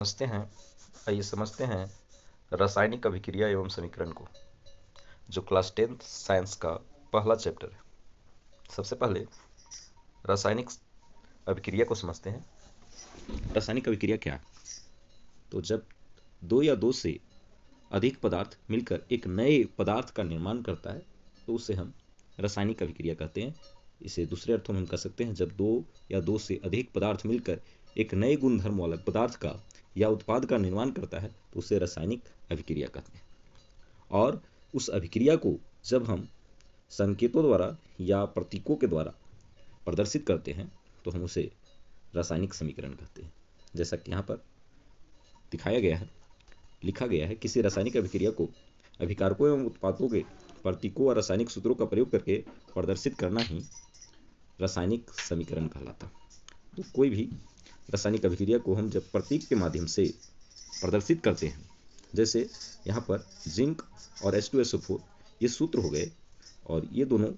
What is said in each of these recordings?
समझते हैं आइए समझते हैं रासायनिक अभिक्रिया एवं समीकरण को, जो क्लास 10th साइंस का पहला चैप्टर है। सबसे पहले रासायनिक अभिक्रिया को समझते हैं। रासायनिक अभिक्रिया क्या है? तो जब दो या दो से अधिक पदार्थ मिलकर एक नए पदार्थ का निर्माण करता है तो उसे हम रासायनिक अभिक्रिया कहते हैं। इसे दूसरे अर्थों में हम कह सकते हैं, जब दो या दो से अधिक पदार्थ मिलकर एक नए गुणधर्म वाला पदार्थ का या उत्पाद का निर्माण करता है तो उसे रासायनिक अभिक्रिया कहते हैं। और उस अभिक्रिया को जब हम संकेतों द्वारा या प्रतीकों के द्वारा प्रदर्शित करते हैं तो हम उसे रासायनिक समीकरण कहते हैं। जैसा कि यहाँ पर दिखाया गया है, लिखा गया है, किसी रासायनिक अभिक्रिया को अभिकारकों एवं उत्पादों के प्रतीकों और रासायनिक सूत्रों का प्रयोग करके प्रदर्शित करना ही रासायनिक समीकरण कहलाता। तो कोई भी रासायनिक अभिक्रिया को हम जब प्रतीक के माध्यम से प्रदर्शित करते हैं, जैसे यहाँ पर जिंक और H2SO4 ये सूत्र हो गए और ये दोनों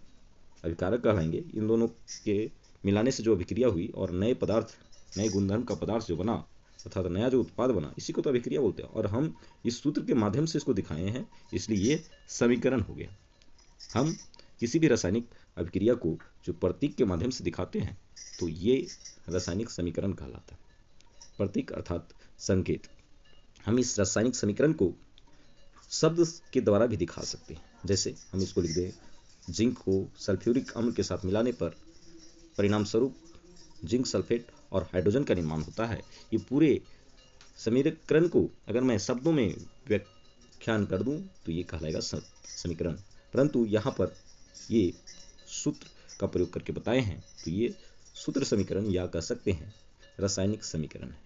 अभिकारक कहलाएंगे। इन दोनों के मिलाने से जो अभिक्रिया हुई और नए पदार्थ, नए गुणधर्म का पदार्थ जो बना अर्थात नया जो उत्पाद बना, इसी को तो अभिक्रिया बोलते हैं। और हम इस सूत्र के माध्यम से इसको दिखाए हैं, इसलिए ये समीकरण हो गया। हम किसी भी रासायनिक अभिक्रिया को जो प्रतीक के माध्यम से दिखाते हैं तो ये रासायनिक समीकरण कहलाता है। प्रतीक अर्थात संकेत। हम इस रासायनिक समीकरण को शब्द के द्वारा भी दिखा सकते हैं। जैसे हम इसको लिख दें, जिंक को सल्फ्यूरिक अम्ल के साथ मिलाने पर परिणाम स्वरूप जिंक सल्फेट और हाइड्रोजन का निर्माण होता है। ये पूरे समीकरण को अगर मैं शब्दों में व्याख्यान कर दूं तो ये कहलाएगा समीकरण, परंतु यहाँ पर ये सूत्र का प्रयोग करके बताए हैं तो ये सूत्र समीकरण या कह सकते हैं रासायनिक समीकरण है,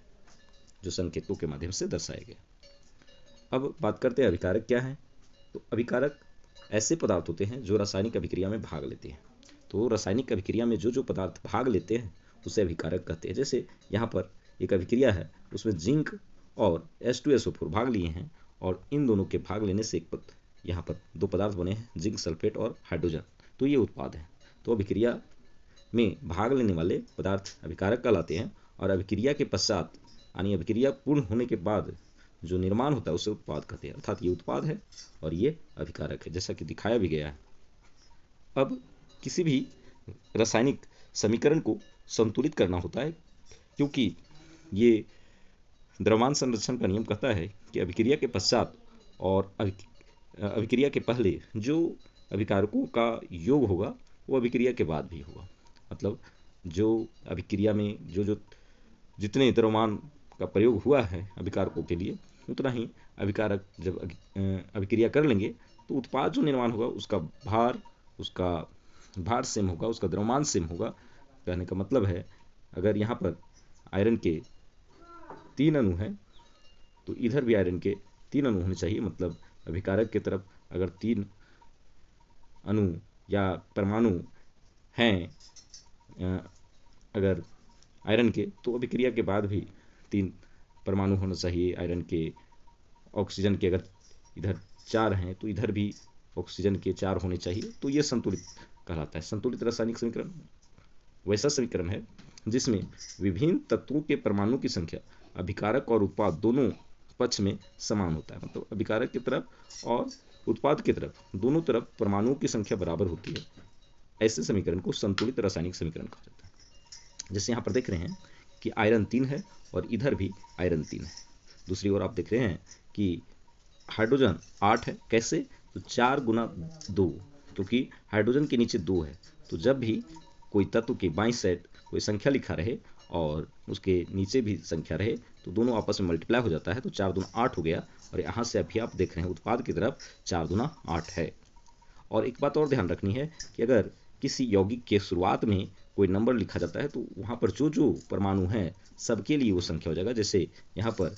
जो संकेतों के माध्यम से दर्शाया गया। अब बात करते हैं अभिकारक क्या है। तो अभिकारक ऐसे पदार्थ होते हैं जो रासायनिक अभिक्रिया में भाग लेते हैं। तो रासायनिक अभिक्रिया में जो जो पदार्थ भाग लेते हैं उसे अभिकारक कहते हैं। जैसे यहाँ पर एक अभिक्रिया है, उसमें जिंक और H2SO4 भाग लिए हैं और इन दोनों के भाग लेने से यहाँ पर दो पदार्थ बने हैं, जिंक सल्फेट और हाइड्रोजन। तो ये उत्पाद है। तो अभिक्रिया में भाग लेने वाले पदार्थ अभिकारक कहलाते हैं और अभिक्रिया के पश्चात यानी अभिक्रिया पूर्ण होने के बाद जो निर्माण होता है उसे उत्पाद कहते हैं। अर्थात ये उत्पाद है और ये अभिकारक है, जैसा कि दिखाया भी गया है। अब किसी भी रासायनिक समीकरण को संतुलित करना होता है, क्योंकि ये द्रव्यमान संरक्षण का नियम कहता है कि अभिक्रिया के पश्चात और अभिक्रिया के पहले जो अभिकारकों का योग होगा वो अभिक्रिया के बाद भी होगा। मतलब जो अभिक्रिया में जो जितने द्रव्यमान का प्रयोग हुआ है अभिकारकों के लिए, उतना ही अभिकारक जब अभिक्रिया कर लेंगे तो उत्पाद जो निर्माण होगा उसका भार सेम होगा, उसका द्रव्यमान सेम होगा। कहने का मतलब है, अगर यहाँ पर आयरन के 3 अणु हैं तो इधर भी आयरन के 3 अणु होने चाहिए। मतलब अभिकारक की तरफ अगर 3 अणु या परमाणु हैं अगर आयरन के, तो अभिक्रिया के बाद भी 3 परमाणु होना चाहिए आयरन के। ऑक्सीजन के अगर इधर 4 हैं तो इधर भी ऑक्सीजन के 4 होने चाहिए। तो ये संतुलित कहलाता है। संतुलित रासायनिक समीकरण वैसा समीकरण है जिसमें विभिन्न तत्वों के परमाणु की संख्या अभिकारक और उत्पाद दोनों पक्ष में समान होता है। मतलब अभिकारक की तरफ और उत्पाद की तरफ दोनों तरफ परमाणुओं की संख्या बराबर होती है। ऐसे समीकरण को संतुलित रासायनिक समीकरण कहा जाता है। जैसे यहाँ पर देख रहे हैं कि आयरन 3 है और इधर भी आयरन 3 है। दूसरी ओर आप देख रहे हैं कि हाइड्रोजन 8 है। कैसे? तो 4 गुना 2, क्योंकि हाइड्रोजन के नीचे 2 है। तो जब भी कोई तत्व के बाईं साइड कोई संख्या लिखा रहे और उसके नीचे भी संख्या रहे तो दोनों आपस में मल्टीप्लाई हो जाता है। तो 4 दूना 8 हो गया। और यहाँ से अभी आप देख रहे हैं उत्पाद की तरफ 4 दूना 8 है। और एक बात और ध्यान रखनी है कि अगर किसी यौगिक के शुरुआत में कोई नंबर लिखा जाता है तो वहाँ पर जो जो परमाणु हैं सबके लिए वो संख्या हो जाएगा। जैसे यहाँ पर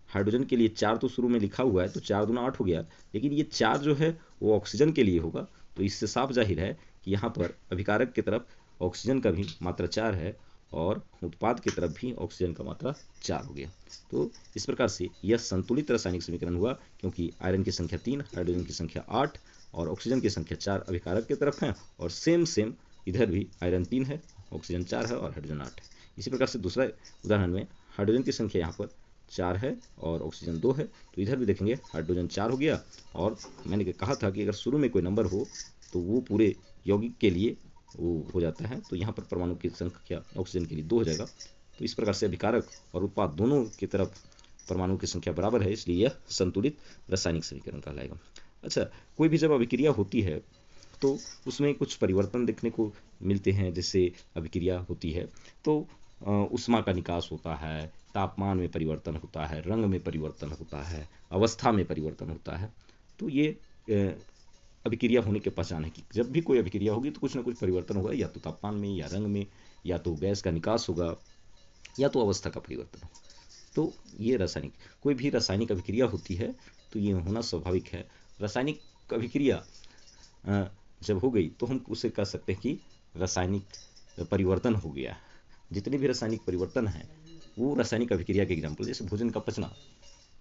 हाइड्रोजन के लिए 4 तो शुरू में लिखा हुआ है तो 4 दूना 8 हो गया, लेकिन ये 4 जो है वो ऑक्सीजन के लिए होगा। तो इससे साफ जाहिर है कि यहाँ पर अभिकारक की तरफ ऑक्सीजन का भी मात्रा 4 है और उत्पाद की तरफ भी ऑक्सीजन का मात्रा 4 हो गया। तो इस प्रकार से यह संतुलित रासायनिक समीकरण हुआ, क्योंकि आयरन की संख्या 3, हाइड्रोजन की संख्या 8 और ऑक्सीजन की संख्या 4 अभिकारक की तरफ है। और सेम इधर भी आयरन 3 है, ऑक्सीजन 4 है और हाइड्रोजन 8 है। इसी प्रकार से दूसरा उदाहरण में हाइड्रोजन की संख्या यहाँ पर 4 है और ऑक्सीजन 2 है, तो इधर भी देखेंगे हाइड्रोजन 4 हो गया। और मैंने कहा था कि अगर शुरू में कोई नंबर हो तो वो पूरे यौगिक के लिए वो हो जाता है, तो यहाँ पर परमाणु की संख्या ऑक्सीजन के लिए 2 हो जाएगा। तो इस प्रकार से अभिकारक और उत्पाद दोनों की तरफ परमाणु की संख्या बराबर है, इसलिए यह संतुलित रासायनिक समीकरण कहलाएगा। अच्छा, कोई भी जब अभिक्रिया होती है तो उसमें कुछ परिवर्तन देखने को मिलते हैं। जैसे अभिक्रिया होती है तो ऊष्मा का निकास होता है, तापमान में परिवर्तन होता है, रंग में परिवर्तन होता है, अवस्था में परिवर्तन होता है। तो ये अभिक्रिया होने की पहचान है कि जब भी कोई अभिक्रिया होगी तो कुछ ना कुछ परिवर्तन होगा, या तो तापमान में, या रंग में, या तो गैस का निकास होगा, या तो अवस्था का परिवर्तन होगा। तो ये रासायनिक, कोई भी रासायनिक अभिक्रिया होती है तो ये होना स्वाभाविक है। रासायनिक अभिक्रिया जब हो गई तो हम उसे कह सकते हैं कि रासायनिक परिवर्तन हो गया। जितने भी रासायनिक परिवर्तन हैं वो रासायनिक अभिक्रिया के एग्जाम्पल। जैसे भोजन का पचना,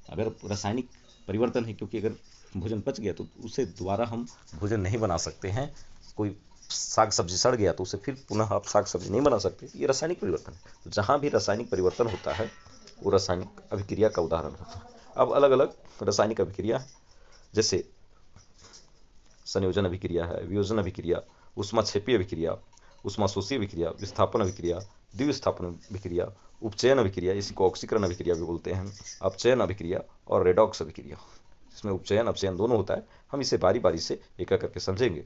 अगर रासायनिक परिवर्तन है, क्योंकि अगर भोजन पच गया तो उसे दोबारा हम भोजन नहीं बना सकते हैं। कोई साग सब्जी सड़ गया तो उसे फिर पुनः आप साग सब्जी नहीं बना सकते, ये रासायनिक परिवर्तन है। तो जहाँ भी रासायनिक परिवर्तन होता है वो रासायनिक अभिक्रिया का उदाहरण होता है। अब अलग अलग रासायनिक अभिक्रिया, जैसे संयोजन अभिक्रिया है, वियोजन अभिक्रिया, ऊष्माक्षेपी अभिक्रिया, ऊष्माशोषी अभिक्रिया, विस्थापन अभिक्रिया, द्विविस्थापन अभिक्रिया, उपचयन अभिक्रिया, इसी को ऑक्सीकरण अभिक्रिया भी बोलते हैं, अपचयन अभिक्रिया और रेडॉक्स अभिक्रिया। इसमें उपचयन अपचयन दोनों होता है। हम इसे बारी बारी से एक एक करके समझेंगे।